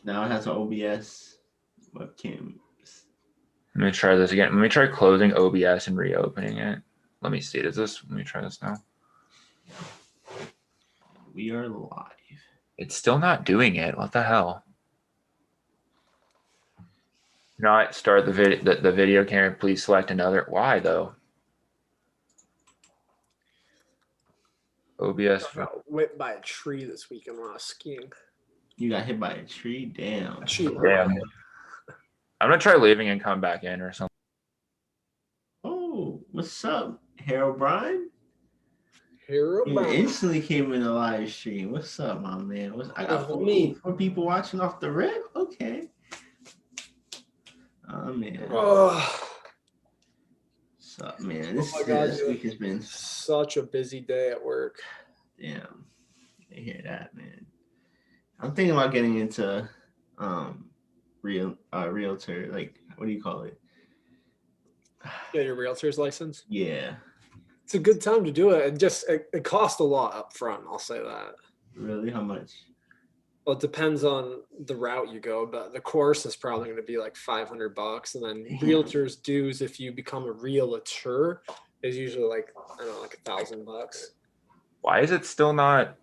Now it has an OBS webcam. Let me try this again. Let me try closing OBS and reopening it. Let me see. Let me try this now. We are live. It's still not doing it. What the hell? Not start the video camera. Please select another. Why though? OBS. I got whipped by a tree this weekend when I was skiing. You got hit by a tree? Damn. Damn. I'm gonna try leaving and come back in or something. Oh, what's up, Harold Bryan? You instantly came in the live stream. What's up, my man? I got four people watching off the rip. Okay. Oh man. What's up, man? This week has been such a busy day at work. Damn. I hear that, man. I'm thinking about getting into realtor, like, what do you call it? Yeah, your realtor's license? Yeah. It's a good time to do it. And just it costs a lot up front, I'll say that. Really? How much? Well, it depends on the route you go, but the course is probably going to be like $500. And then realtor's dues, if you become a realtor, is usually like, I don't know, like $1,000. Why is it still not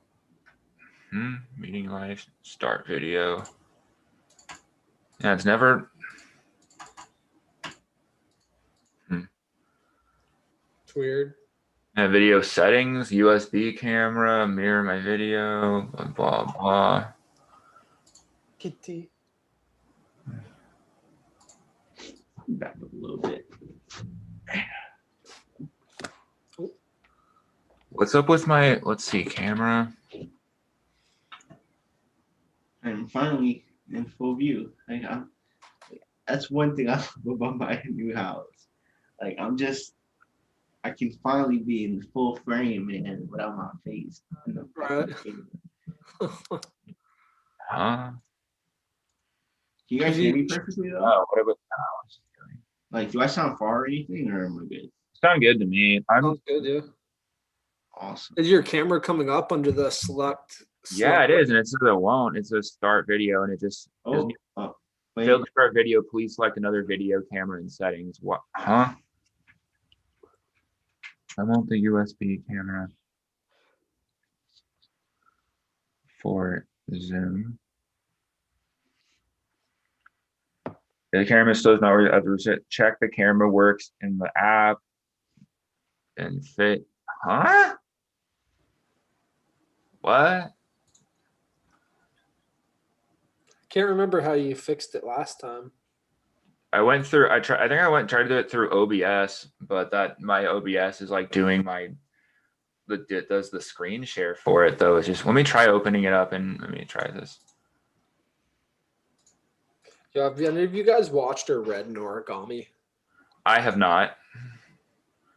meeting live start video? Yeah, it's never. It's weird. Yeah, video settings, USB camera, mirror my video, blah blah. Kitty. Back up a little bit. What's up with my, let's see, camera? I'm finally in full view. That's one thing I love about my new house. Like, I can finally be in full frame, man, without my face. Right. Huh? Can you guys hear me perfectly though? Oh, what about like, do I sound far or anything, or am I good? Sound good to me. Sounds good, yeah. Awesome. Is your camera coming up under the select? Yeah, it is, and it says it won't. It says start video, and it just wait. Failed to start video. Please select another video camera in settings. What? Huh? I want the USB camera for Zoom. The camera still is not ready. Check the camera works in the app and fit. Huh? What? Can't remember how you fixed it last time. I went through. I think I went and tried to do it through OBS, but my OBS is like doing it does the screen share for it though. It's just, let me try opening it up and let me try this. Yeah, have any of you guys watched or read Noragami? I have not.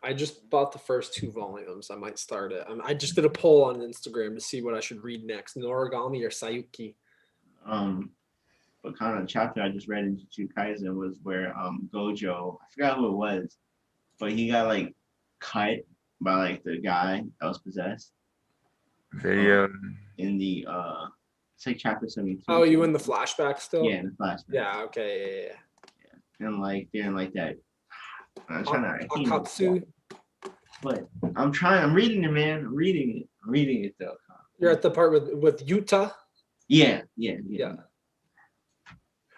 I just bought the first 2 volumes. I might start it. I just did a poll on Instagram to see what I should read next, Noragami or Sayuki. But kind of chapter I just read in Jujutsu Kaisen was where Gojo, I forgot who it was, but he got like cut by like the guy that was possessed. Video in the it's like chapter 72. Oh, you in the flashback still? Yeah, in the flashback. Yeah, okay, yeah. And like they're in like that. I'm trying to Akatsu. But I'm reading it, man. I'm reading it though. You're at the part with Yuta? Yeah.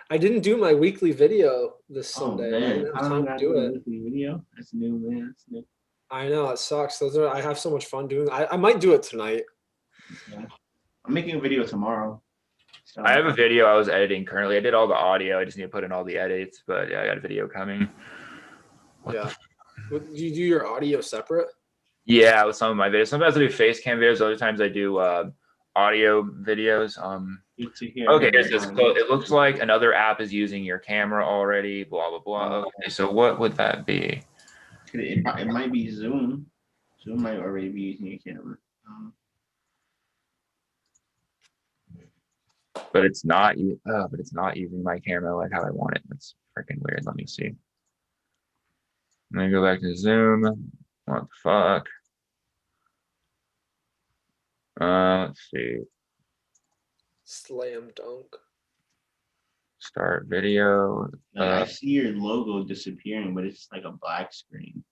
I didn't do my weekly video this Sunday. Man. I didn't have time to do it. Weekly video? That's new, man. That's new. I know, it sucks. I have so much fun doing. I might do it tonight. Yeah. I'm making a video tomorrow. So, I have a video I was editing currently. I did all the audio. I just need to put in all the edits, but yeah, I got a video coming. Do you do your audio separate? Yeah, with some of my videos. Sometimes I do face cam videos. Other times I do audio videos. Okay, so it looks like another app is using your camera already. Blah blah blah. Okay, so what would that be? It might be Zoom. Zoom might already be using your camera. But it's not. But it's not using my camera like how I want it. That's freaking weird. Let me see. Let me go back to Zoom. What the fuck? Let's see. Slam dunk. Start video. Like, I see your logo disappearing, but it's like a black screen.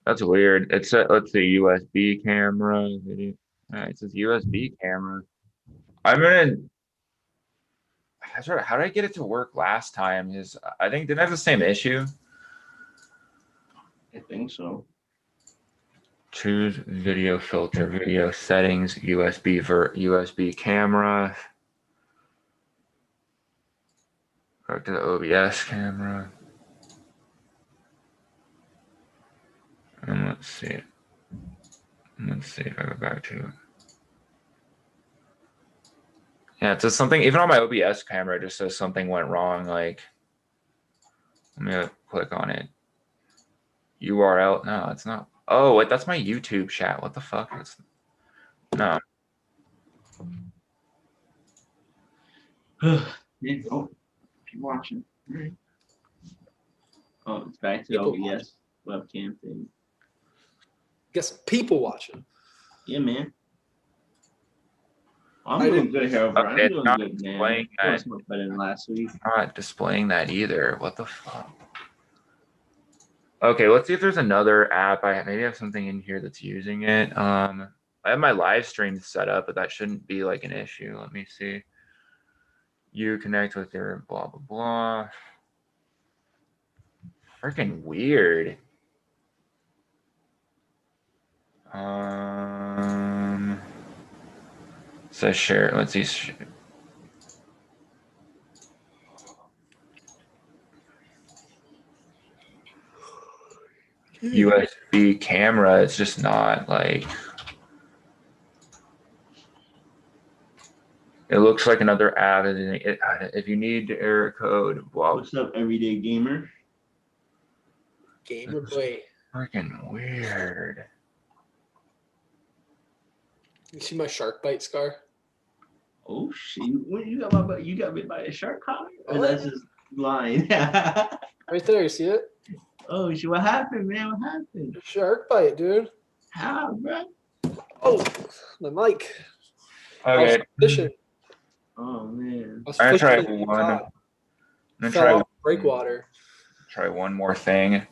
That's weird. It's a, let's see, USB camera. Video. It says USB camera. I'm gonna. How did I get it to work last time? Is I think didn't I have the same issue. I think so. Choose video filter, video settings, USB camera. Go to the OBS camera. And let's see. Let's see if I go back to it. Yeah, it says something, even on my OBS camera, it just says something went wrong. Like, let me click on it. URL. No, it's not. Oh, wait, that's my YouTube chat. What the fuck? No. Yeah, oh, keep watching. Right. Oh, it's back to the OBS webcam thing. Get some people watching. Yeah, man. I'm doing good here, bro. I'm doing good, man. That was much better than last week. Not displaying that either. What the fuck? Okay, let's see if there's another app. I maybe have something in here that's using it. I have my live stream set up, but that shouldn't be like an issue. Let me see. You connect with your blah blah blah. Freaking weird. So share. Let's see. USB camera. It's just not like. It looks like another app. If you need error code, well. What's up, everyday gamer? Gamer boy. Freaking weird. You see my shark bite scar? Oh shit! When you got bit by a shark, Connor? Or Oh, that's just lying? Right there, you see it? Oh shit! What happened, man? What happened? Shark bite, dude. How, bro? Oh, my mic. Okay. I was fishing. Oh man. I'm gonna try one. I'm gonna try breakwater. Try one more thing.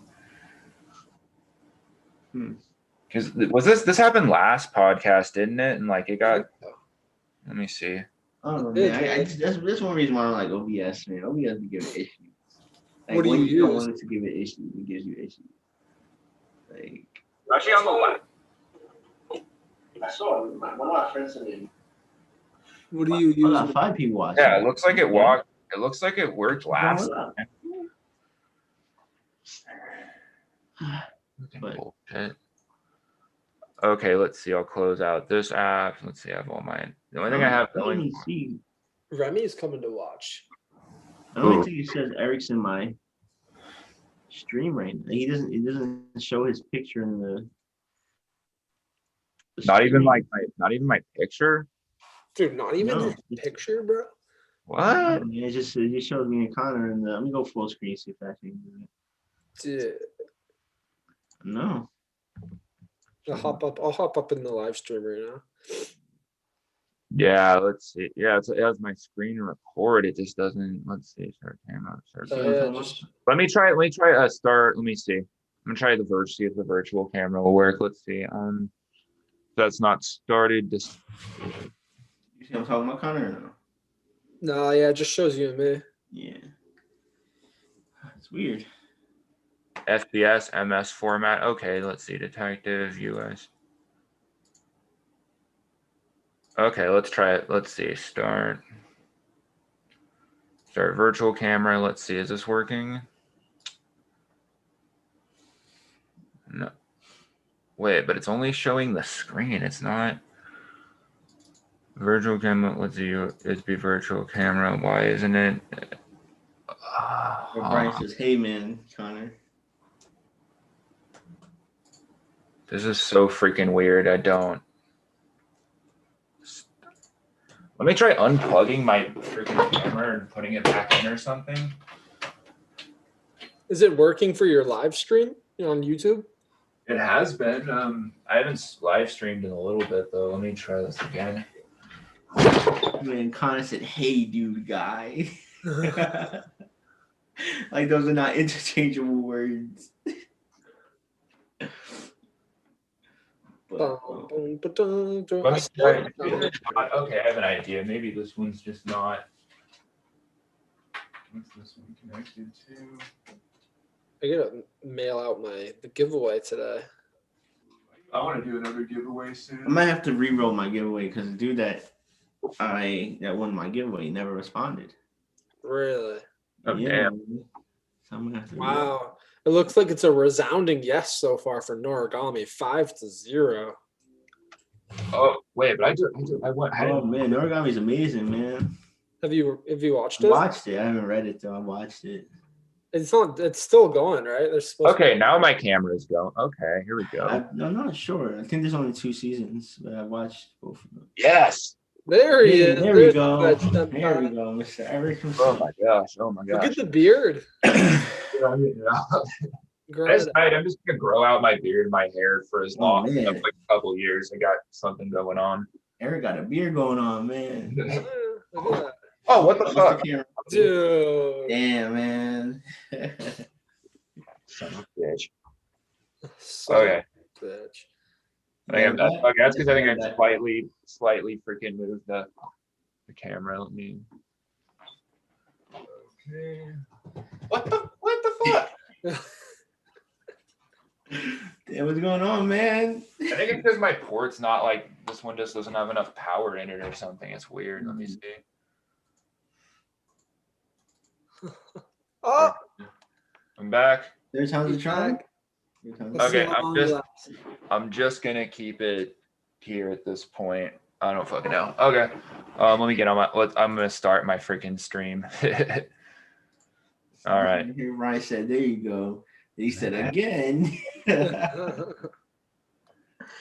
Because was this happened last podcast, didn't it? And like it got. Let me see. Oh man, that's one reason why I don't like OBS, man. OBS be giving issues. Like, what do when you don't use? want it to give it issues, it gives you issues. Like Actually, on the left. I saw it. One of my friends said it. What do you use? I got 5 people watching. Yeah, it looks like it walked. It looks like it worked last time. Bullshit. Okay, let's see. I'll close out this app. Let's see. I have all mine. The only thing I have going. Remy is coming to watch. I don't think it says Eric's in my stream right now. He doesn't show his picture in the not even my picture. Dude, not even his picture, bro. What? It just shows me and Connor, and let me go full screen see if that can do it. Dude. No. I'll hop up in the live stream right now. Yeah, let's see. Yeah, it has my screen record. It just doesn't. Let's see. Start camera. Let me try. Start. Let me see. I'm gonna try see if the virtual camera will work. Let's see. That's not started. You see what I'm talking about, Connor? Or no? No, yeah, it just shows you and me. Yeah. It's weird. FPS MS format. Okay, let's see. Detective US. Okay, let's try it. Let's see. Start virtual camera. Let's see. Is this working? No. Wait, but it's only showing the screen. It's not virtual camera. Let's see. It's be virtual camera. Why isn't it? Brian says, "Hey, man, Connor." This is so freaking weird. I don't. Let me try unplugging my freaking camera and putting it back in or something. Is it working for your live stream on YouTube? It has been. I haven't live streamed in a little bit though. Let me try this again. Man, Connor said, "Hey, dude, guy." Like those are not interchangeable words. But, Okay, I have an idea. Maybe this one's just not. What's this one connected to? I gotta mail out the giveaway today. I want to do another giveaway soon. I might have to re-roll my giveaway because the dude that won my giveaway never responded. Really? Oh, Yeah. damn. So I'm gonna have to Wow. It looks like it's a resounding yes so far for Noragami, 5-0. Oh wait, but I went. Oh man, Origami is amazing, man. Have you watched I it? watched it. I haven't read it though. I watched it. It's still going, right? There's supposed Okay, now my camera's going. Okay, here we go. I'm not sure. I think there's only 2 seasons, but I watched both of them. Yes. There he is. There we There's go. the veg There we empire. go, Mr. Eric. Oh my gosh. Oh my gosh. Look at the beard. Grow it out. I'm just gonna grow out my beard, my hair for as long as man. like a couple years. I got something going on. Eric got a beard going on, man. Look at that. Oh, what the What's fuck? camera? Dude. Damn, man. Son of a bitch. So Okay. bitch. Okay, that's because I think I slightly freaking moved the camera. Let me. Okay. What the fuck? Damn, what's going on, man? I think it's because my port's not like this one just doesn't have enough power in it or something. It's weird. Let me see. Oh, Mm-hmm. I'm back. There's tons he's of trying. back. Okay, Let's see how long I'm just gonna keep it here at this point. I don't fucking know. Okay. Let me get on my I'm gonna start my freaking stream. All right. Here Ryan said, there you go. He said again.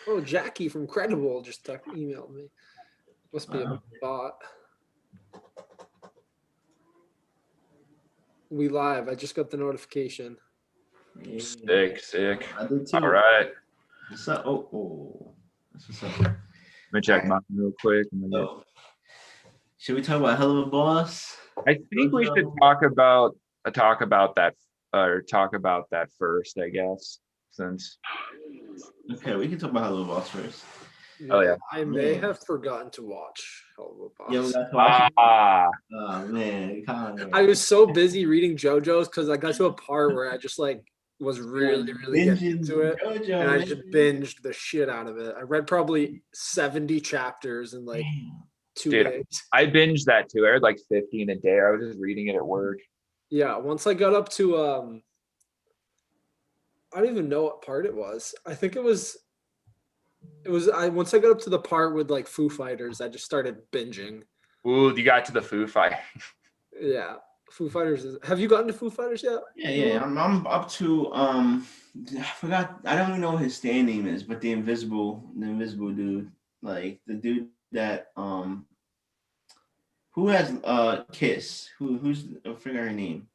Oh, Jackie from Credible just emailed me. Must be a bot. We live. I just got the notification. Sick. I did too. All right. What's up? Oh. That's what's up. Let me check mine real quick. So, should we talk about Hell of a Boss? I think we should talk about that first, I guess, since. Okay, we can talk about Hell of a Boss first. Oh yeah. I may have forgotten to watch Hell of a Boss. Yeah, we got to watch it. Ah. Oh man, Connor. I was so busy reading JoJo's because I got to a part where I just like was really getting into it, Jojo, and I man. just binged the shit out of it. I read probably 70 chapters in like 2 Dude, days. I binged that too. I read like 50 in a day. I was just reading it at work. Yeah, once I got up to I don't even know what part it was. I think once I got up to the part with like Foo Fighters, I just started binging. Ooh, you got to the Foo Fight. Yeah. Foo Fighters have you gotten to Foo Fighters yet? Yeah. I'm up to I forgot. I don't even know what his stand name is, but the invisible dude, like the dude that who has Kiss? Who's I forgot her name.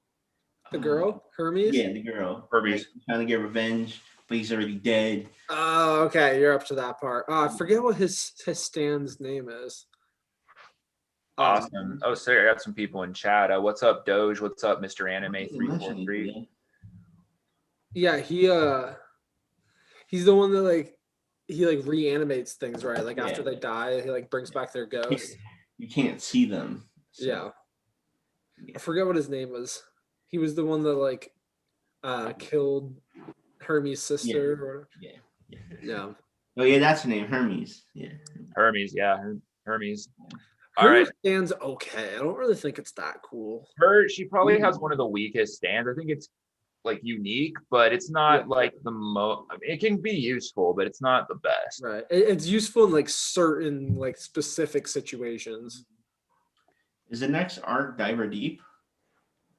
The girl, Hermes. Yeah, the girl. Hermes. Like, trying to get revenge, but he's already dead. Oh, okay. You're up to that part. I forget what his stand's name is. Awesome. Oh, sorry, I got some people in chat. What's up, Doge? What's up, Mr. Anime 343? Yeah, he's the one that he reanimates things, right? Like after they die, he like brings back their ghost. You can't see them. So. Yeah. I forget what his name was. He was the one that killed Hermes' sister. Yeah. Oh yeah, that's her name, Hermes. Yeah. Hermes, yeah, Hermes. All Her right. stand's okay. I don't really think it's that cool. She probably has one of the weakest stands. I think it's like unique, but it's not like the most. I mean, it can be useful, but it's not the best. Right. It's useful in like certain like specific situations. Is the next arc Diver Deep?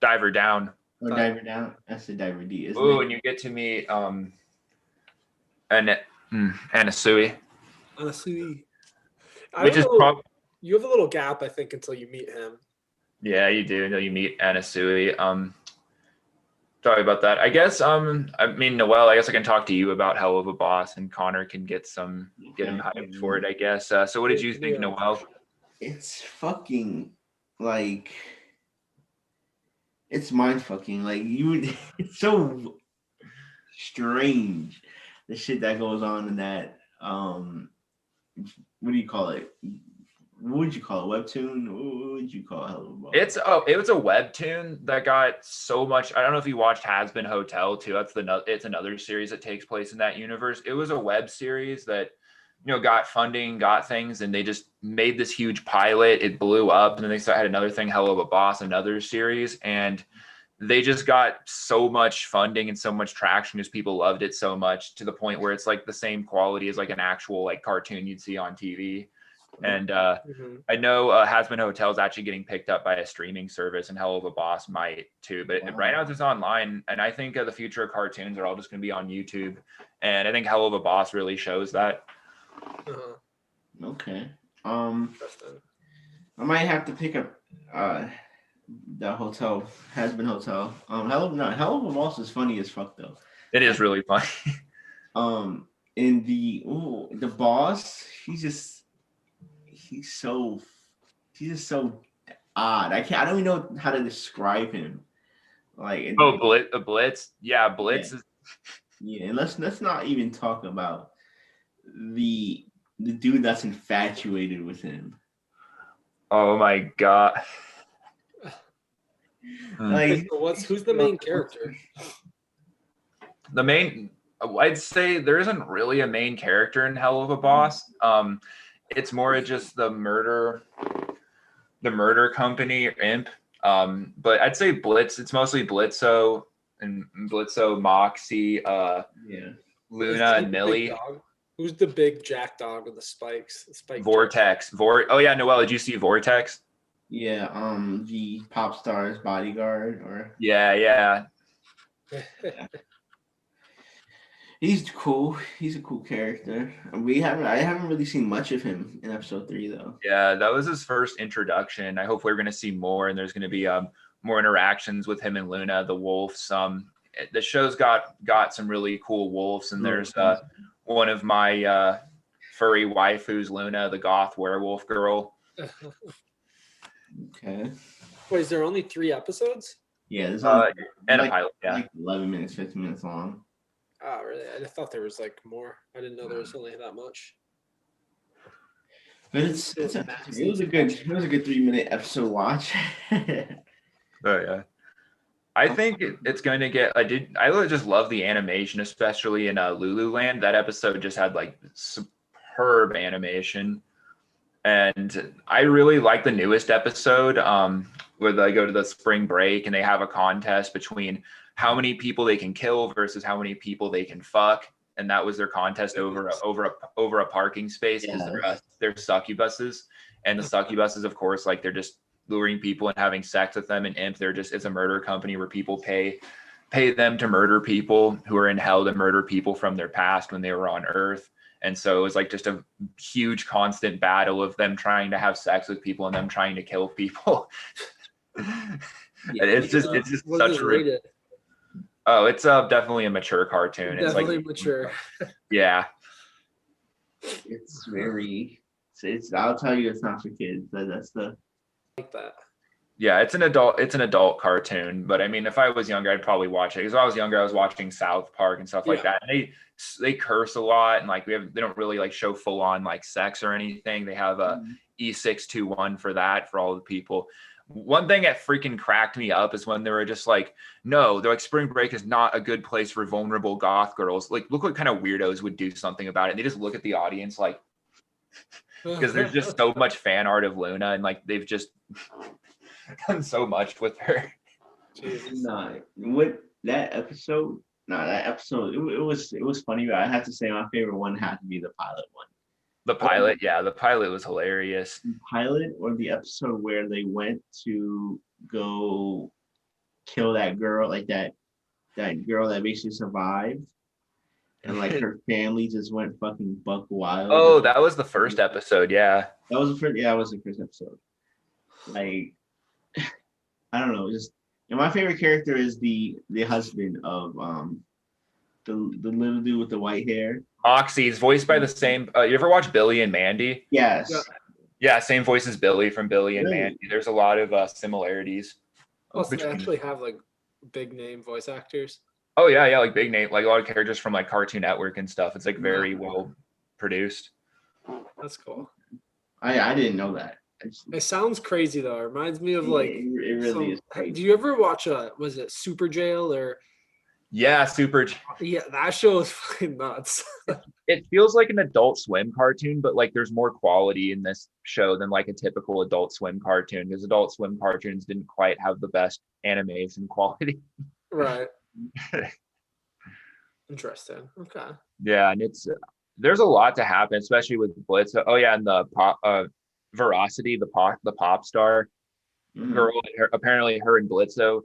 Diver Down. Or Diver Down? That's the Diver Deep. Ooh, and you get to meet Anasui. Honestly, Which is probably. You have a little gap, I think, until you meet him. Yeah, you do. Until you meet Anasui. Sorry about that. I guess I mean, Noel, I guess I can talk to you about Hell of a Boss, and Connor can get him hyped for it, I guess. So what did you think, Noel? It's fucking like it's mind fucking. Like it's so strange the shit that goes on in that. What do you call it? What would you call it? Webtoon? What would you call it? It was a webtoon that got so much. I don't know if you watched Has Been Hotel too. It's another series that takes place in that universe. It was a web series that got funding, got things, and they just made this huge pilot. It blew up, and then they had another thing, Hell of a Boss, another series, and they just got so much funding and so much traction because people loved it so much to the point where it's like the same quality as like an actual like cartoon you'd see on TV. And I know Has Been Hotel is actually getting picked up by a streaming service, and Hell of a Boss might too. But right now it's just online, and I think the future of cartoons are all just going to be on YouTube. And I think Hell of a Boss really shows that. Okay. I might have to pick up the hotel. Has Been Hotel. Hell of a Boss is funny as fuck though. It is really funny. In the boss, he's just so odd. I don't even know how to describe him. Like Blitz. Yeah, Blitz is. Yeah, and let's not even talk about the dude that's infatuated with him. Oh my god. Like, who's the main character? I'd say there isn't really a main character in Hell of a Boss. It's more just the murder company Imp. But I'd say Blitz. It's mostly Blitzo, Moxie, Luna, and Millie. Who's the big jack dog with the spikes? Vortex. Oh yeah, Noelle, did you see Vortex? Yeah, the pop star's bodyguard, or yeah. He's cool. He's a cool character. I haven't really seen much of him in episode 3 though. Yeah, that was his first introduction. I hope we're going to see more, and there's going to be more interactions with him and Luna, the wolves. The show's got some really cool wolves, and there's one of my furry waifus, Luna, the goth werewolf girl. Okay. Wait, is there only 3 episodes? Yeah, there's and a pilot. Yeah, like 11 minutes, 15 minutes long. Oh, really? I thought there was like more. I didn't know there was only that much. But it was a good 3-minute episode watch. Oh yeah. I think it's going to get. I just love the animation, especially in Lululand. That episode just had like superb animation, and I really like the newest episode where they go to the spring break and they have a contest between how many people they can kill versus how many people they can fuck, and that was their contest over a parking space because they're succubuses, and the succubuses, of course, like they're just luring people and having sex with them. And Imp, it's a murder company where people pay them to murder people who are in hell, to murder people from their past when they were on Earth. And so it was like just a huge constant battle of them trying to have sex with people and them trying to kill people. It's just such a rated? Oh, it's definitely a mature cartoon. Definitely it's like mature. Yeah. It's very. I'll tell you, it's not for kids. That's the. Like that. Yeah, it's an adult cartoon, but I mean, if I was younger, I'd probably watch it. Because when I was younger, I was watching South Park and stuff like that. And they curse a lot, and like they don't really like show full on like sex or anything. They have a E621 for that, for all the people. One thing that freaking cracked me up is when they were just like, no, they're like, spring break is not a good place for vulnerable goth girls. Like, look what kind of weirdos would do something about it. And they just look at the audience like, because there's just so much fan art of Luna, and like they've just done so much with her. That episode, it was funny, but I have to say my favorite one had to be the pilot one. The pilot was hilarious. The pilot, or the episode where they went to go kill that girl, like that girl that basically survived, and like her family just went fucking buck wild. Oh, that was the first episode. Yeah, that was the first. Yeah, it was the first episode. Like, I don't know, and my favorite character is the husband of the little dude with the white hair. Moxie's voiced by the same. You ever watch Billy and Mandy? Yes. Yeah, same voice as Billy from Billy and Mandy. There's a lot of similarities. Plus, they actually have like big name voice actors. Oh yeah, like big name, like a lot of characters from like Cartoon Network and stuff. It's like very well produced. That's cool. I didn't know that. It sounds crazy though. It reminds me of like it really is crazy. Do you ever watch was it Super Jail or? Yeah, Super. Yeah, that show is fucking nuts. It feels like an Adult Swim cartoon, but like there's more quality in this show than like a typical Adult Swim cartoon, because Adult Swim cartoons didn't quite have the best animation quality. Right. Interesting. Okay. Yeah, and there's a lot to happen, especially with Blitz. Oh yeah, and the Veracity, the pop star girl, apparently her and Blitzo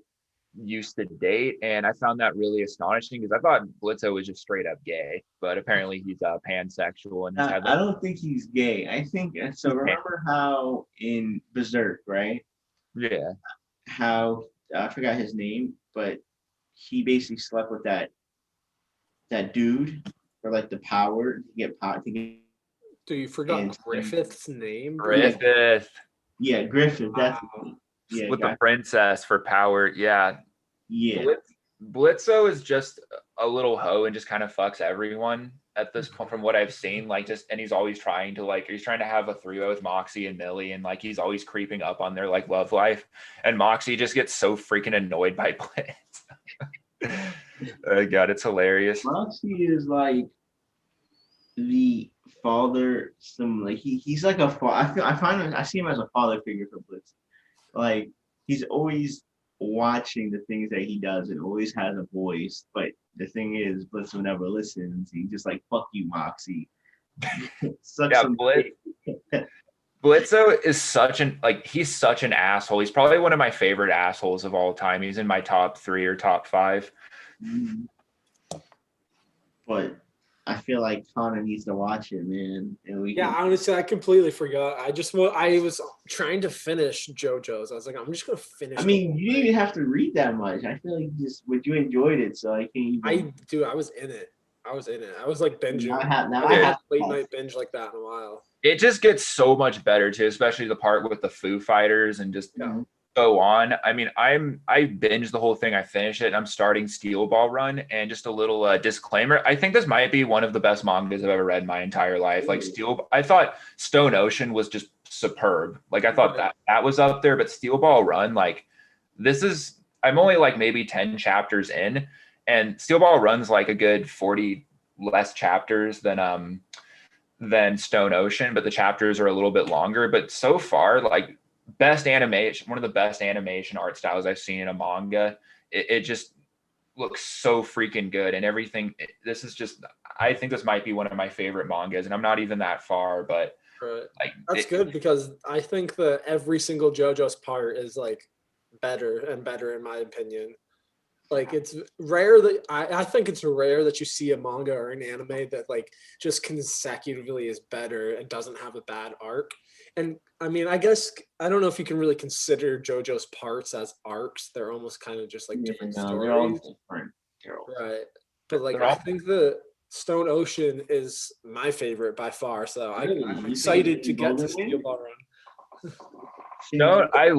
used to date, and I found that really astonishing because I thought Blitzo was just straight up gay, but apparently he's pansexual and I don't think he's gay. I think so. Remember how in Berserk, right? Yeah. How I forgot his name, but he basically slept with that dude for like the power to get power to get. Dude, you forgot Griffith's name? Griffith. Yeah, Griffith. That's yeah. With the princess for power. Yeah. Yeah. Blitzo is just a little hoe and just kind of fucks everyone at this point, from what I've seen. Like, just, and he's always trying to have a 3-way with Moxie and Millie, and like he's always creeping up on their like love life, and Moxie just gets so freaking annoyed by Blitz. Oh god, it's hilarious. Moxie is like the father. He's like a father. I see him as a father figure for Blitz. Like, he's always watching the things that he does and always has a voice, but the thing is, Blitzo never listens. He just like, fuck you, Moxie. Blitzo is he's such an asshole. He's probably one of my favorite assholes of all time. He's in my top 3 or top 5. But I feel like Connor needs to watch it, man. And honestly, I completely forgot. I was trying to finish JoJo's. I was like, I'm just gonna finish. I mean, you didn't even have to read that much. I feel like you enjoyed it, so I can't even. I was in it. I was like binging. I have late night binge like that in a while. It just gets so much better too, especially the part with the Foo Fighters and just go on. I mean, I binged the whole thing. I finished it. And I'm starting Steel Ball Run, and just a little disclaimer. I think this might be one of the best mangas I've ever read in my entire life. Like I thought Stone Ocean was just superb. Like I thought that was up there, but Steel Ball Run, like I'm only like maybe 10 chapters in, and Steel Ball Run's like a good 40 less chapters than Stone Ocean, but the chapters are a little bit longer. But so far, like, best animation, one of the best animation art styles I've seen in a manga. It just looks so freaking good, and everything. I think this might be one of my favorite mangas, and I'm not even that far, but that's good, because I think that every single JoJo's part is like better and better in my opinion. Like, it's rare that I think it's rare that you see a manga or an anime that like just consecutively is better and doesn't have a bad arc. And I mean, I guess I don't know if you can really consider JoJo's parts as arcs. They're almost kind of just like different stories. They're all different. Right. But like, I think the Stone Ocean is my favorite by far. So I'm excited to get to Steel Ball Run. No, I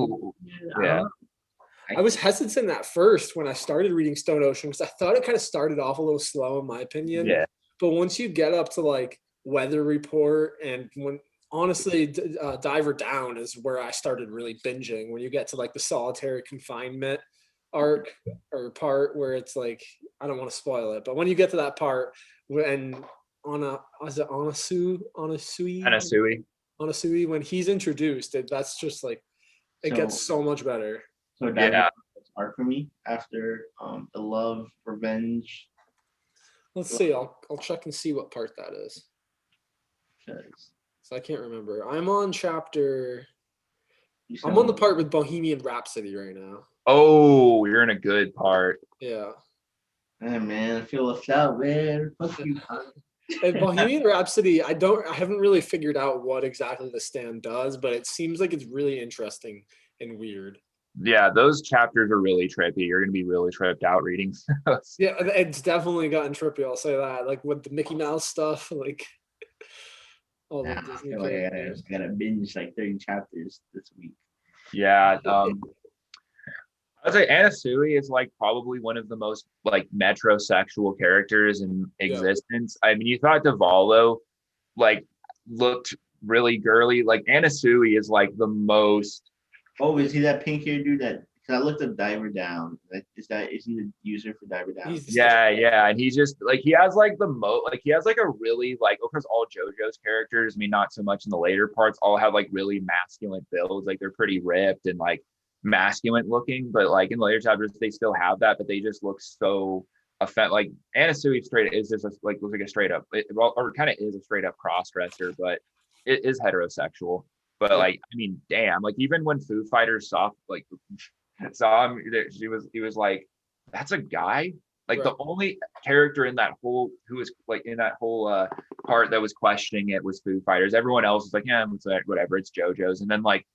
was hesitant at first when I started reading Stone Ocean, because I thought it kind of started off a little slow in my opinion. Yeah. But once you get up to like Weather Report, and when honestly Diver Down is where I started really binging, when you get to like the solitary confinement arc or part where it's like, I don't want to spoil it, but when you get to that part when Anasui, when he's introduced, that's just like, it gets so much better. So that's hard for me after the love, revenge. Let's see. I'll check and see what part that is. So I can't remember. I'm on the part with Bohemian Rhapsody right now. Oh, you're in a good part. Yeah. Hey man, I feel left out, man. Fuck you. And Bohemian Rhapsody, I haven't really figured out what exactly the stand does, but it seems like it's really interesting and weird. Yeah, those chapters are really trippy. You're gonna be really tripped out reading those. Yeah, it's definitely gotten trippy. I'll say that. Like with the Mickey Mouse stuff, like all the Disney characters. I gotta binge like 30 chapters this week. Yeah. I'd say Anasui is like probably one of the most like metrosexual characters in Yeah. existence. I mean, you thought Davalo like looked really girly. Like Anasui is like the most. Oh, is he that pink hair dude that? Because I looked up Diver Down. Like, is he the user for Diver Down? Yeah, and he just like he has like the most like he has like a really like of course all JoJo's characters. I mean, not so much in the later parts. All have like really masculine builds. Like they're pretty ripped and like masculine looking, but like in later chapters they still have that, but they just look so offensive. Like Anasui straight is just like looks like a straight up or kind of is a straight up cross dresser, but it is heterosexual. But like I mean, damn, like even when Foo Fighters saw him, he was like, that's a guy. Like the only character in that whole who was like in that whole part that was questioning it was Foo Fighters. Everyone else was like, yeah, whatever, it's JoJo's. And then like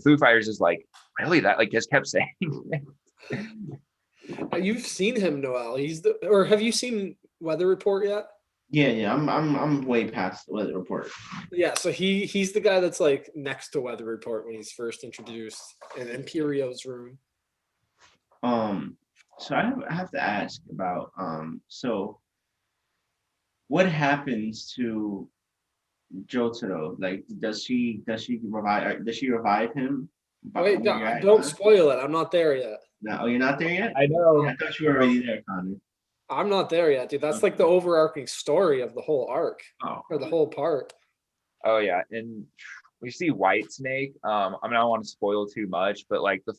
Foo Fighters is like, really? That like just kept saying it. You've seen him, Noel. Or have you seen Weather Report yet? Yeah. I'm way past the Weather Report. Yeah, so he's the guy that's like next to Weather Report when he's first introduced in Imperio's room. So I have to ask about so what happens to Jotaro? Like, does she revive him? Wait, don't spoil it. I'm not there yet. No, you're not there yet? I know. Yeah, I thought you were already there, Connor. I'm not there yet, dude. That's like the overarching story of the whole arc or the whole part. Oh yeah, and we see Whitesnake. I mean, I don't want to spoil too much, but like the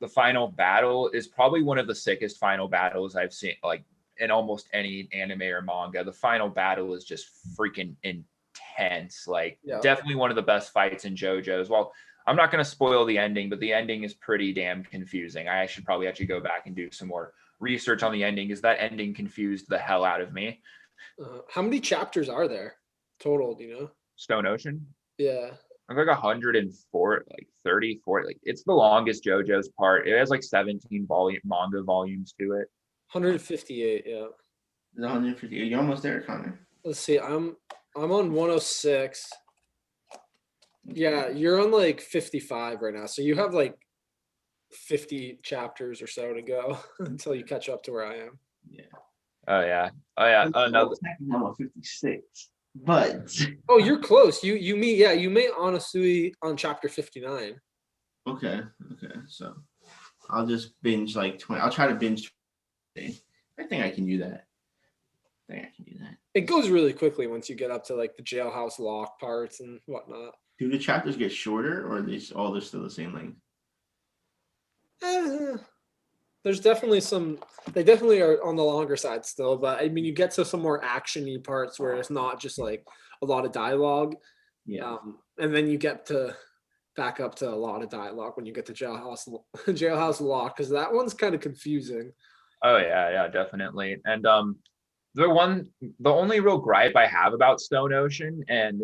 final battle is probably one of the sickest final battles I've seen, like in almost any anime or manga. The final battle is just freaking intense. Like definitely one of the best fights in JoJo's. Well, I'm not going to spoil the ending, but the ending is pretty damn confusing. I should probably actually go back and do some more research on the ending, because that ending confused the hell out of me. How many chapters are there total? Do you know? Stone Ocean? Yeah. I'm like 104, like 34. Like it's the longest JoJo's part. It has like 17 manga volumes to it. 158, yeah. 158. You're almost there, Connor. Let's see. I'm on 106. Yeah, you're on like 55 right now. So you have like 50 chapters or so to go until you catch up to where I am. Yeah. Oh yeah. No. I'm on 56. But you're close. You meet Anasui on chapter 59. Okay. So I'll just binge like 20. I'll try to binge 20. I think I can do that. It goes really quickly once you get up to like the jailhouse lock parts and whatnot. Do the chapters get shorter, or are they're still the same length? There's definitely they definitely are on the longer side still, but I mean, you get to some more action-y parts where it's not just like a lot of dialogue. Yeah. And then you get to back up to a lot of dialogue when you get to jailhouse lock, because that one's kind of confusing. Oh yeah, definitely. And the only real gripe I have about Stone Ocean, and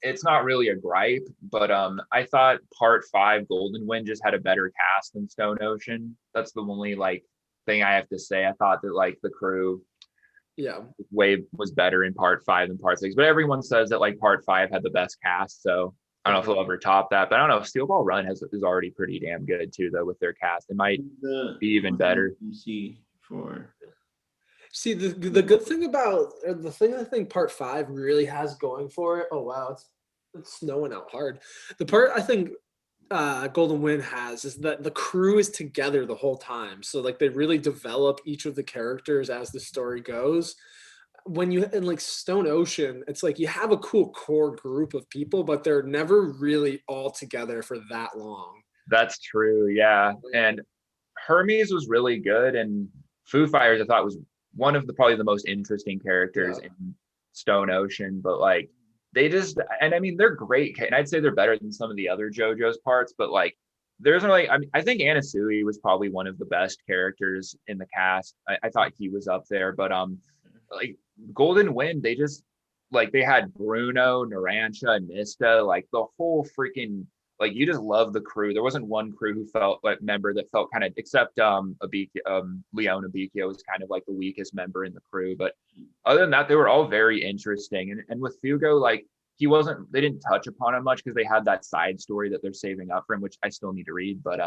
it's not really a gripe, but I thought part 5 Golden Wind just had a better cast than Stone Ocean. That's the only like thing I have to say. I thought that like the crew was better in part 5 than part 6, but everyone says that like part 5 had the best cast, so I don't know if they'll ever top that. But I don't know, Steel Ball Run is already pretty damn good too, though, with their cast. It might be even better. See, the good thing about, or the thing I think part 5 really has going for it. Oh wow, it's snowing out hard. The part I think Golden Wind has is that the crew is together the whole time. So like they really develop each of the characters as the story goes. When you in like Stone Ocean, it's like you have a cool core group of people, but they're never really all together for that long. That's true, yeah. And Hermes was really good, and Foo Fighters I thought was one of probably the most interesting characters in Stone Ocean, but like they just, and I mean, they're great. And I'd say they're better than some of the other JoJo's parts, but like, I think Anasui was probably one of the best characters in the cast. I thought he was up there, but like Golden Wind, they just, like they had Bruno, Narancha, and Mista, like the whole freaking, like you just love the crew. There wasn't one crew who felt like member that felt kind of, except Leon Abikio was kind of like the weakest member in the crew. But other than that, they were all very interesting. And with Fugo, like he wasn't. They didn't touch upon him much because they had that side story that they're saving up for him, which I still need to read. But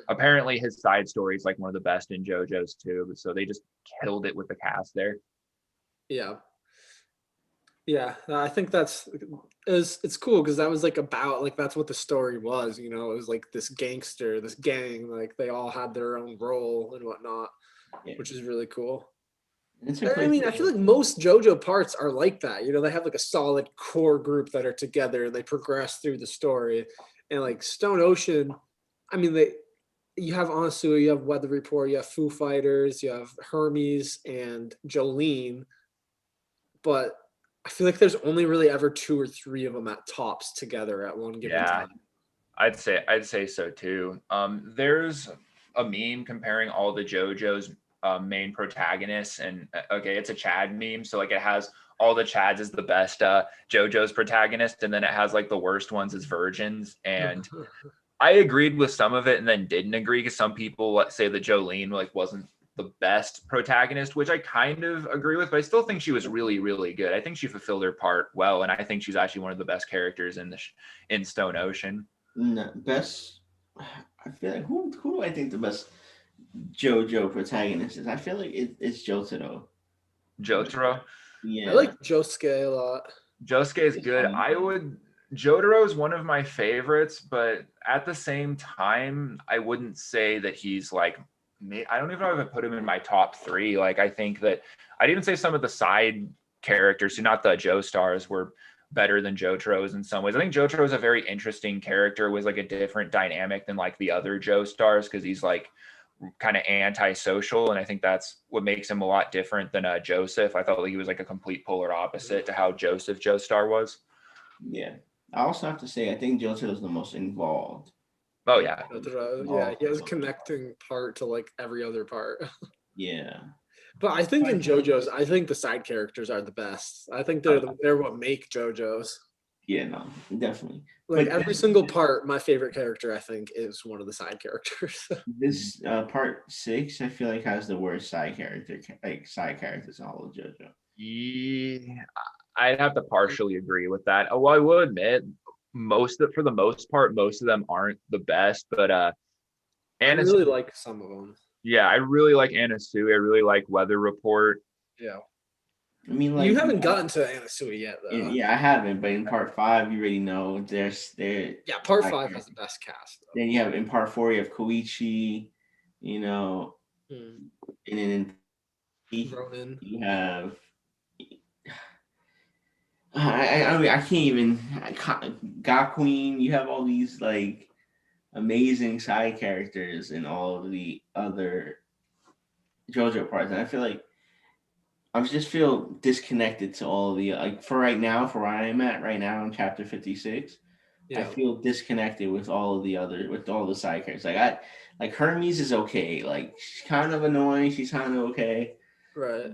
apparently his side story is like one of the best in JoJo's too. So they just killed it with the cast there. Yeah. Yeah, I think it's cool because that was like about like that's what the story was, you know, it was like this gangster, this gang, like they all had their own role and whatnot, which is really cool. I mean, I feel like most JoJo parts are like that, you know, they have like a solid core group that are together and they progress through the story. And like Stone Ocean, I mean, you have Anasui, you have Weather Report, you have Foo Fighters, you have Hermes and Jolene, but I feel like there's only really ever 2 or 3 of them at tops together at one given time. I'd say so too. There's a meme comparing all the JoJo's main protagonists, and okay, it's a Chad meme, so like it has all the Chads as the best JoJo's protagonist, and then it has like the worst ones as virgins. And I agreed with some of it, and then didn't agree because some people say that Jolene like wasn't the best protagonist, which I kind of agree with, but I still think she was really, really good. I think she fulfilled her part well, and I think she's actually one of the best characters in Stone Ocean. No, best. I feel like who do I think the best JoJo protagonist is? I feel like it's Jotaro. Jotaro. Yeah, I like Josuke a lot. Josuke is good. Jotaro is one of my favorites, but at the same time, I wouldn't say that he's like. I don't even know if I put him in my top 3. Like, I think that I'd even say some of the side characters, who not the Joestars, were better than Jotaro's in some ways. I think Jotaro is a very interesting character with like a different dynamic than like the other Joestars because he's like kind of antisocial, and I think that's what makes him a lot different than Joseph. I felt like he was like a complete polar opposite to how Joseph Joestar was. Yeah, I also have to say I think Jotaro is the most involved. Oh yeah. Yeah, he has a connecting part to like every other part. Yeah. But I think in JoJo's, I think the side characters are the best. I think they're what make JoJo's. Yeah, no, definitely. Like every single part, my favorite character, I think, is one of the side characters. This part 6, I feel like has the worst side characters in all of JoJo. Yeah, I'd have to partially agree with that. Oh, well, I will admit, for the most part, most of them aren't the best, but I really like some of them. Yeah, I really like Anasui. I really like Weather Report. Yeah. I mean, like, you haven't gotten to Anasui yet, though. Yeah, I haven't. But in part 5, you already know there's there. Yeah, part 5 has the best cast. Though. Then you have in part 4, you have Koichi. You know, and then in Ronin. You have. I mean, I can't even. God Queen. You have all these like amazing side characters in all of the other JoJo parts, and I feel like I just feel disconnected to all of the like for right now, for where I am at right now in chapter 56. Yeah. I feel disconnected with all of the other with all the side characters. Like Hermes is okay. Like she's kind of annoying. She's kind of okay. Right.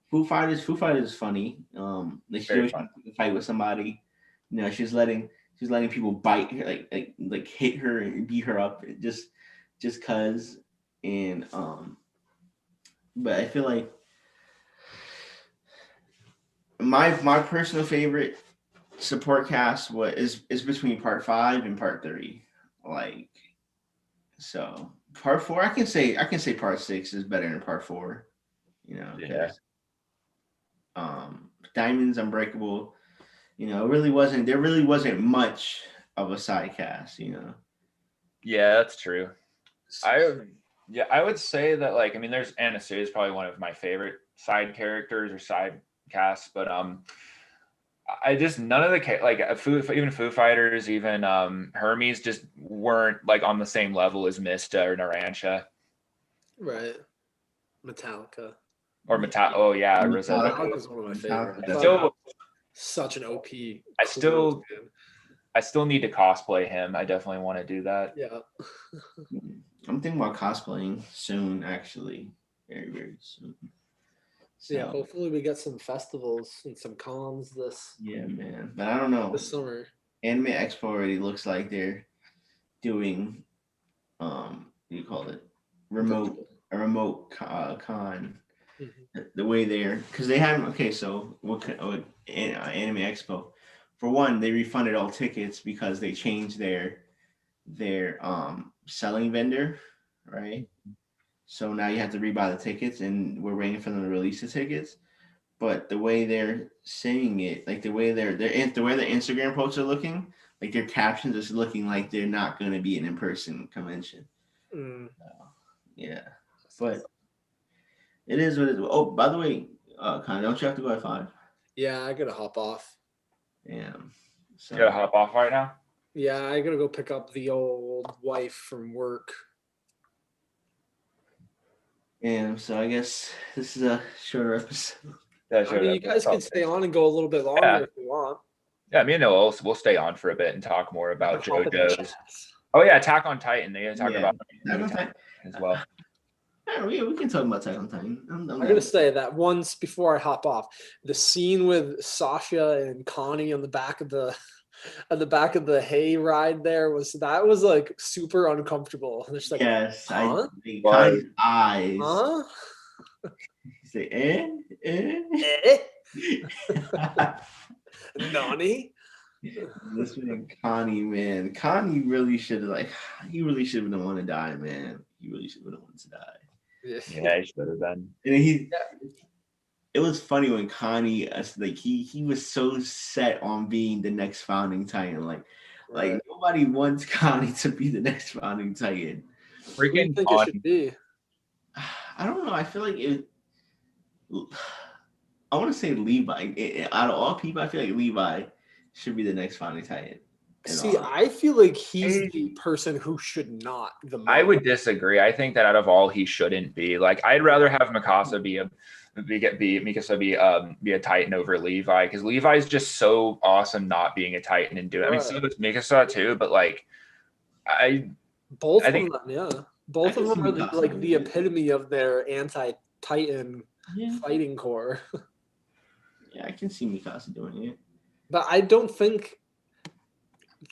Foo Fighters is funny. Like she can fight with somebody. You know, she's letting people bite her, like hit her and beat her up just cause. And but I feel like my personal favorite support cast is between part 5 and part 3. Like, so part 4, I can say part 6 is better than part 4. You know, yeah. Diamonds Unbreakable. You know, there really wasn't much of a side cast. You know. Yeah, that's true. I would say that like there's Anasui is probably one of my favorite side characters or side casts, but I just none of the like even Foo Fighters, even Hermes just weren't like on the same level as Mista or Narancia. Right. Metallica. Or Oh yeah, Rosetta. Metallica is one of my favorites. Such an OP. I still need to cosplay him. I definitely want to do that. Yeah. I'm thinking about cosplaying soon, actually. Very, very soon. So, yeah, hopefully we get some festivals and some cons this. Yeah, man. But I don't know. This summer. Anime Expo already looks like they're doing what do you call it? A remote con. Mm-hmm. The way they're because they haven't so Anime Expo, for one, they refunded all tickets because they changed their selling vendor, right? So now you have to rebuy the tickets, and we're waiting for them to release the tickets. But the way they're saying it, like the way the way the Instagram posts are looking, like their captions is looking like they're not going to be an in-person convention. Mm. Yeah, but it is what it is. Oh, by the way, Con, don't you have to go at 5? Yeah, I gotta hop off. Damn. So You gotta hop off right now. Yeah, I gotta go pick up the old wife from work. and so I guess this is a shorter episode. Yeah, I sure. mean, you guys can stay on and go a little bit longer Yeah. if you want. Yeah, me and Noel, we'll stay on for a bit and talk more about Hop in the JoJo's. chats. Oh yeah, Attack on Titan. They gotta talk Yeah, about Attack on Titan. as well. Yeah, we can talk about Attack on Titan. I'm I'm gonna say that once before I hop off, the scene with Sasha and Connie on the back of the hay ride there was like super uncomfortable. Just like, yes, huh? Connie's eyes. Huh? You say, eh? Eh? Nani? This man, Connie, man. Connie really should have, he really should have been the one to die, man. He really should have been the one to die. Yeah, he should have been. And it was funny when Connie, he was so set on being the next founding Titan. Like nobody wants Connie to be the next founding Titan. What do you think it should be? I don't know. I feel like it. I want to say Levi. Out of all people, I feel like Levi should be the next founding Titan. See, I feel like he's the person who should not. I would disagree. I think that out of all, he shouldn't be. Like, I'd rather have Mikasa be a Titan over Levi, because Levi's just so awesome not being a Titan and doing. I mean, so does Mikasa too, but like, both of them are like the epitome of their anti-Titan fighting core. Yeah, I can see Mikasa doing it, but I don't think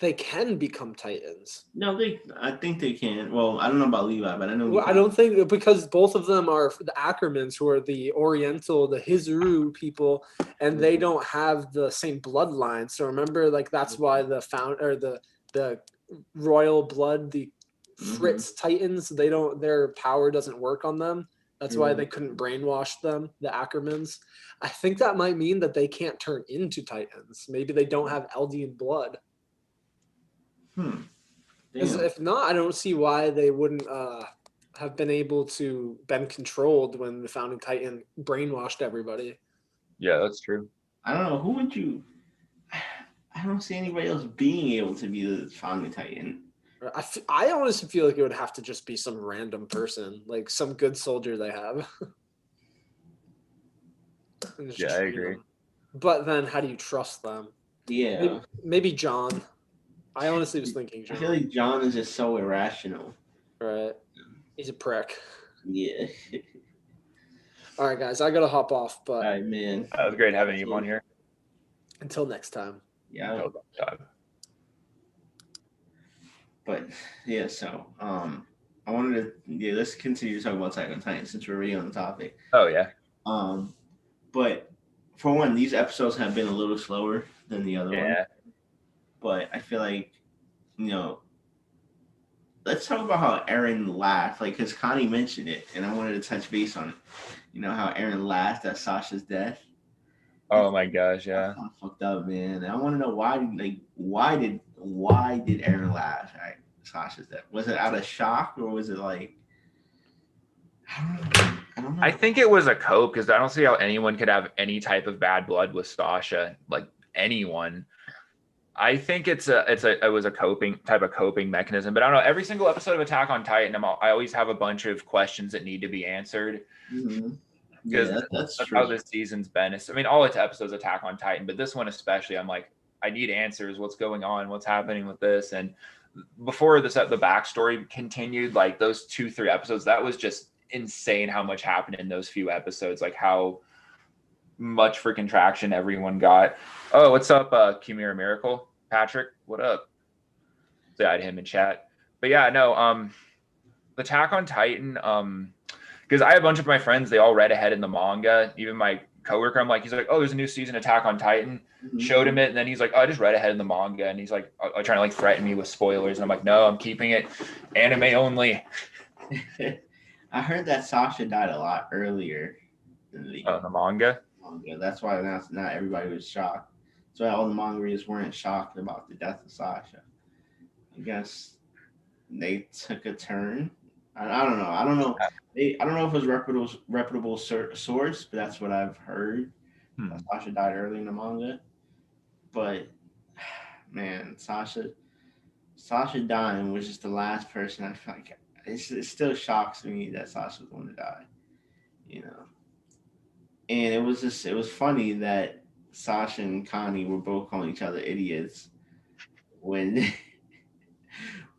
they can become Titans. No, I think they can. Well, I don't know about Levi, but I know. Well, I don't think, because both of them are the Ackermans, who are the Oriental, the Hizuru people, and they don't have the same bloodline. So remember, like, that's why the royal blood, the Fritz Titans, their power doesn't work on them. That's why they couldn't brainwash them, the Ackermans. I think that might mean that they can't turn into Titans. Maybe they don't have Eldian blood. Because if not, I don't see why they wouldn't have been able to been controlled when the founding Titan brainwashed everybody. Yeah, that's true. I don't know. Who would you? I don't see anybody else being able to be the founding Titan. I honestly feel like it would have to just be some random person, like some good soldier they have. Yeah, I agree. But then, how do you trust them? Yeah, maybe John. I honestly was thinking John. I feel like John is just so irrational. Right. He's a prick. Yeah. All right, guys, I gotta hop off. But all right, man. That was great having you on here. Until next time. Yeah. Until next time. But yeah, so I wanted to let's continue to talk about Attack on Titan since we're already on the topic. Oh yeah. But for one, these episodes have been a little slower than the other one. Yeah. But I feel like, let's talk about how Eren laughed, because Connie mentioned it, and I wanted to touch base on it. How Eren laughed at Sasha's death. Oh my gosh, yeah. That's kind of fucked up, man. And I want to know why did Eren laugh at Sasha's death? Was it out of shock, or was it like, I don't know. I think it was a cope, because I don't see how anyone could have any type of bad blood with Sasha, like anyone. I think it was a coping mechanism, but I don't know. Every single episode of Attack on Titan, I always have a bunch of questions that need to be answered. Because that's how this season's been. I mean, all its episodes of Attack on Titan, but this one especially, I'm like, I need answers. What's going on? What's happening with this? And before the backstory continued, like those 2-3 episodes, that was just insane how much happened in those few episodes, like how much freaking traction everyone got. Oh, what's up, Kimira Miracle? Patrick, what up? Say hi to him in chat. But yeah, no, Attack on Titan, because I have a bunch of my friends, they all read ahead in the manga. Even my coworker. I'm like, he's like, oh, there's a new season Attack on Titan. Showed him it, and then he's like, oh, I just read ahead in the manga, and he's like, trying to like threaten me with spoilers, and I'm like, no, I'm keeping it anime only. I heard that Sasha died a lot earlier in the manga. That's why not everybody was shocked. That's why all the manga readers weren't shocked about the death of Sasha. I guess they took a turn. I don't know. I don't know. I don't know if it was reputable source, but that's what I've heard. Sasha died early in the manga, but man, Sasha dying was just the last person. I feel like it still shocks me that Sasha was going to die, you know. And it was funny that Sasha and Connie were both calling each other idiots when.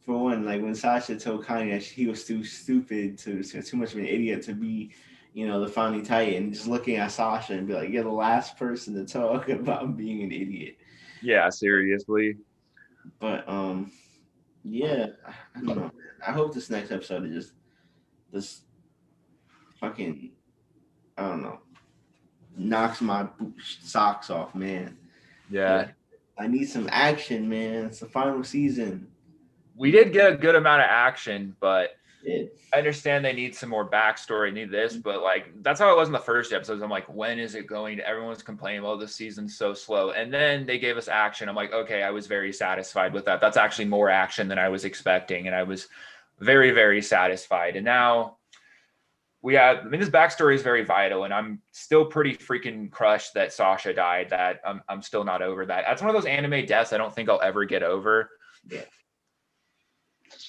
For one, like when Sasha told Connie that he was too stupid too much of an idiot to be, the founding Titan, just looking at Sasha and be like, "You're the last person to talk about being an idiot." Yeah, seriously. But yeah, I don't know, man. I hope this next episode is just this fucking, I don't know, knocks my socks off, man. Yeah. I need some action, man. It's the final season. We did get a good amount of action, but I understand they need some more backstory, need this, but like that's how it was in the first episodes. I'm like, when is it going to? Everyone's complaining, oh, this season's so slow. And then they gave us action. I'm like, okay, I was very satisfied with that. That's actually more action than I was expecting. And I was very, very satisfied. And now this backstory is very vital, and I'm still pretty freaking crushed that Sasha died. That I'm still not over that. That's one of those anime deaths I don't think I'll ever get over. Yeah.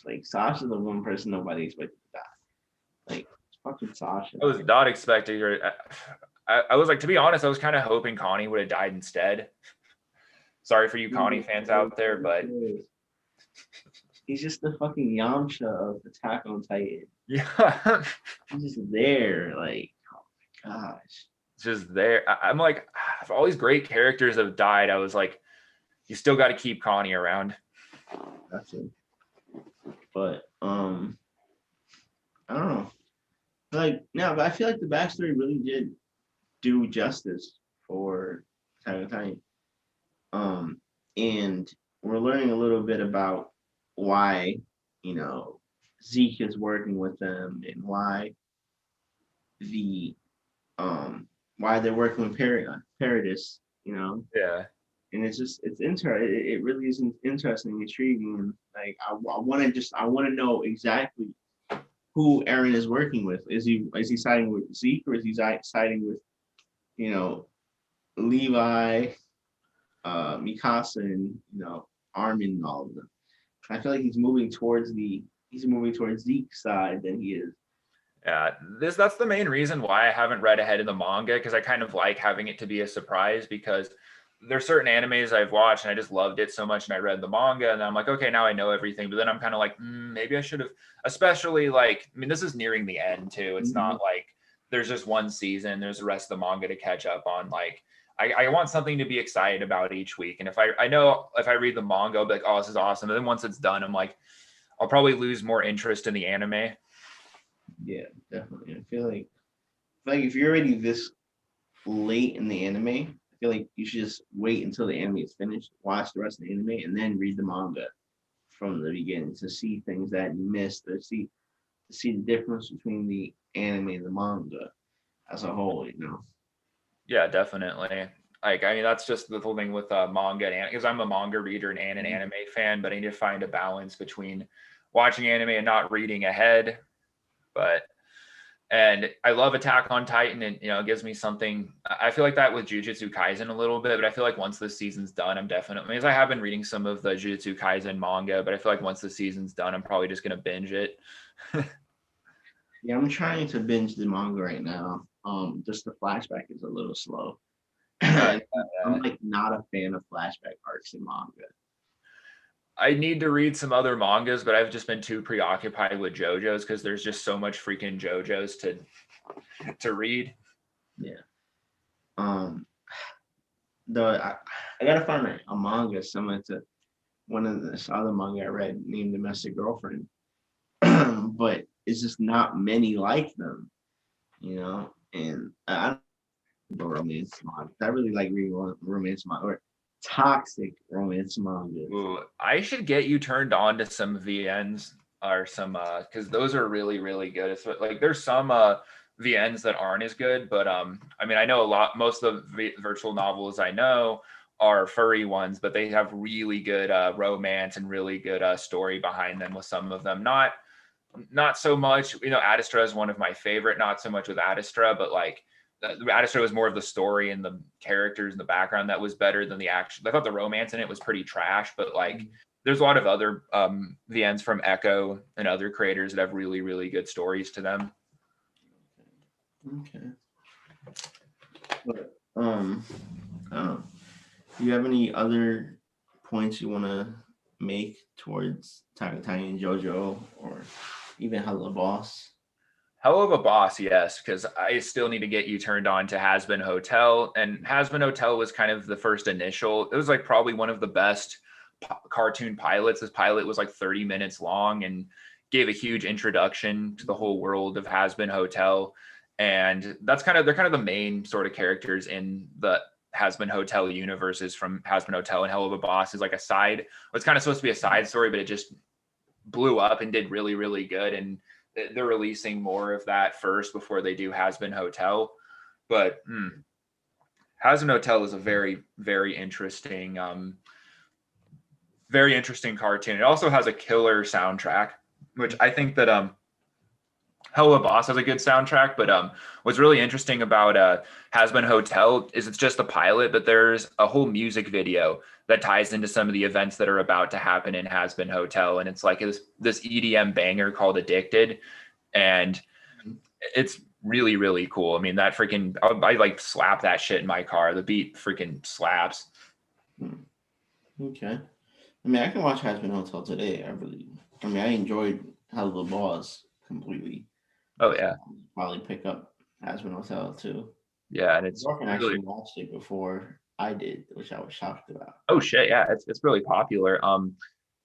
Like Sasha's the one person nobody expected to die. Like fucking Sasha. I was not expecting her. I was like, to be honest, I was kind of hoping Connie would have died instead. Sorry for you Connie fans out there, but he's just the fucking Yamcha of Attack on Titan. Yeah. He's just there, like, oh my gosh. Just there. I'm like, if all these great characters have died, I was like, you still got to keep Connie around. That's it. But I don't know. Like but I feel like the backstory really did do justice for Attack on Titan. And we're learning a little bit about why, Zeke is working with them and why why they're working with Paradis, Yeah. And it's interesting. It really is interesting, intriguing. Like I want to know exactly who Eren is working with. Is he siding with Zeke, or is he siding with, Levi, Mikasa, and Armin and all of them? I feel like he's moving towards Zeke's side than he is. Yeah, that's the main reason why I haven't read ahead in the manga, because I kind of like having it to be a surprise, because there's certain animes I've watched and I just loved it so much, and I read the manga and I'm like, okay, now I know everything. But then I'm kind of like, maybe I should have, especially like, I mean, this is nearing the end too. It's not like there's just one season, there's the rest of the manga to catch up on. Like I want something to be excited about each week. And if I know if I read the manga, I'll be like, oh, this is awesome. And then once it's done, I'm like, I'll probably lose more interest in the anime. Yeah, definitely. I feel like if you're already this late in the anime, I feel like you should just wait until the anime is finished, watch the rest of the anime, and then read the manga from the beginning to see things that you missed, or see the difference between the anime and the manga as a whole, Yeah, definitely. Like, I mean, that's just the whole thing with manga and because I'm a manga reader and an anime fan, but I need to find a balance between watching anime and not reading ahead. And I love Attack on Titan, and it gives me something. I feel like that with Jujutsu Kaisen a little bit, but I feel like once this season's done, I'm definitely, because I have been reading some of the Jujutsu Kaisen manga, but I feel like once the season's done, I'm probably just gonna binge it. Yeah, I'm trying to binge the manga right now. Just the flashback is a little slow. I'm like not a fan of flashback arcs in manga. I need to read some other mangas, but I've just been too preoccupied with JoJo's because there's just so much freaking JoJo's to read. Yeah. I gotta find a manga similar to one of this other manga I read named Domestic Girlfriend, but it's just not many like them, and I about romance manga. I really like reading romance manga or toxic romance manga. Ooh, I should get you turned on to some VNs or some because those are really really good. It's like there's some VNs that aren't as good, but I mean I know most of the virtual novels I know are furry ones, but they have really good romance and really good story behind them with some of them. Not so much, Adastra is one of my favorite, not so much with Adastra, but like Adastra was more of the story and the characters and the background that was better than the action. I thought the romance in it was pretty trash, but like there's a lot of other VNs from Echo and other creators that have really, really good stories to them. Okay. But I don't know. Do you have any other points you want to make towards Tiger Tiny and JoJo or even Hello Boss? Hell of a Boss, yes, because I still need to get you turned on to Has Been Hotel. And Has Been Hotel was kind of the first initial. It was like probably one of the best cartoon pilots. This pilot was like 30 minutes long and gave a huge introduction to the whole world of Has Been Hotel. And they're kind of the main sort of characters in the Has Been Hotel universes from Has Been Hotel, and Hell of a Boss is like a side. It's kind of supposed to be a side story, but it just blew up and did really, really good. And they're releasing more of that first before they do Has Been Hotel. But Has Been Hotel is a very, very interesting cartoon. It also has a killer soundtrack, which I think that Hell of a Boss has a good soundtrack, but what's really interesting about Has Been Hotel is it's just a pilot, but there's a whole music video that ties into some of the events that are about to happen in Has Been Hotel, and it's like this EDM banger called Addicted, and it's really, really cool. I mean, that freaking I like slap that shit in my car. The beat freaking slaps. Okay. I mean, I can watch Has Been Hotel today. I enjoyed Hell of a Boss completely. Oh yeah. Probably pick up Has Been Hotel too. Yeah, and it's Morgan actually watched it before I did, which I was shocked about. Oh shit, yeah, it's really popular.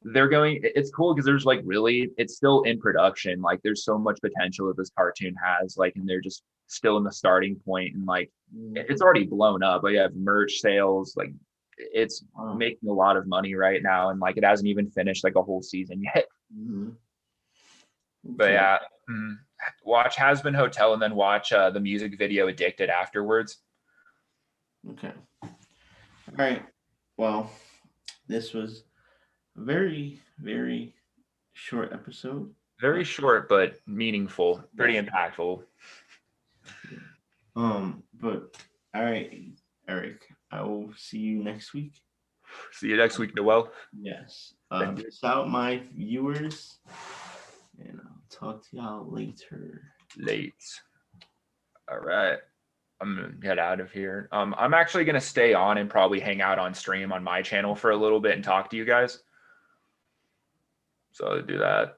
It's cool because there's like it's still in production. Like there's so much potential that this cartoon has, like, and they're just still in the starting point, and like it's already blown up. But you have merch sales, like it's making a lot of money right now, and like it hasn't even finished like a whole season yet. Okay. But yeah, watch Has Been Hotel and then watch the music video Addicted afterwards. Okay. All right. Well, this was a very, very short episode. Very short but meaningful, pretty impactful. But all right, Eric, I will see you next week. See you next week, Noel. Yes. Peace out, my viewers, and I'll talk to y'all later. All right. I'm gonna get out of here. I'm actually gonna stay on and probably hang out on stream on my channel for a little bit and talk to you guys. So I'll do that.